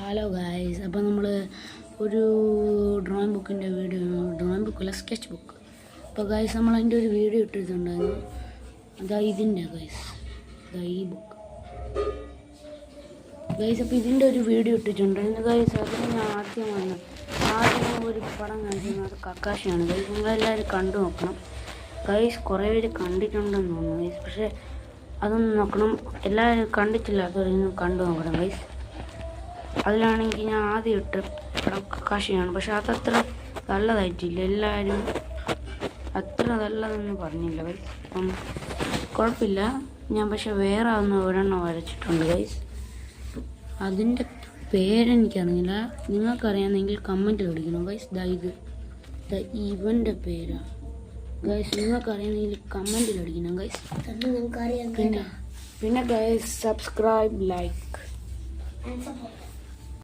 Hello guys, അപ്പോൾ നമ്മൾ ഒരു ഡ്രോയിങ് ബുക്കിൻ്റെ വീഡിയോ, ഡ്രോയിങ് ബുക്കല്ല സ്കെച്ച് ബുക്ക്. അപ്പോൾ ഗായ്സ് നമ്മൾ അതിൻ്റെ ഒരു വീഡിയോ ഇട്ടിട്ടുണ്ടായിരുന്നു. അതാ ഇതിൻ്റെ ഗായ്സ്, അതാ ഈ ബുക്ക് ഗായ്സ്. അപ്പോൾ ഇതിൻ്റെ ഒരു വീഡിയോ ഇട്ടിട്ടുണ്ടായിരുന്നു ഗായ്സ്. അതിന് ഞാൻ ആദ്യം ഒരു പടം കാണിക്കുന്നത് അത് കക്കാശിയാണ് ഗായ്സ്. നിങ്ങളെല്ലാവരും കണ്ടു നോക്കണം ഗായ്സ്. കുറേ പേര് കണ്ടിട്ടുണ്ടെന്ന് തോന്നുന്നു ഗായ്സ്, പക്ഷേ അതൊന്നും നോക്കണം. എല്ലാവരും കണ്ടിട്ടില്ലാത്തവരൊന്നും കണ്ടു നോക്കണം ഗായ്സ്. അതിലാണെങ്കിൽ ഞാൻ ആദ്യം ഇട്ട പടം കക്കാശിയാണ്, പക്ഷെ അതത്ര നല്ലതായിട്ടില്ല. എല്ലാവരും അത്ര നല്ലതെന്ന് പറഞ്ഞില്ല ഗൈസ്. അപ്പം കുഴപ്പമില്ല. ഞാൻ പക്ഷെ വേറെ ഒരെണ്ണം വരച്ചിട്ടുണ്ട് ഗൈസ്. അതിൻ്റെ പേരെനിക്കറിയില്ല. നിങ്ങൾക്കറിയാമെങ്കിൽ കമൻറ്റ് അടിക്കണം ഗൈസ്. ഇത് ഇവൻ്റെ പേരാണ് ഗൈസ്. നിങ്ങൾക്കറിയാമെങ്കിൽ കമൻറ്റിൽ അടിക്കണം ഗൈസ്. പിന്നെ ഗൈസ് സബ്സ്ക്രൈബ്, ലൈക്ക്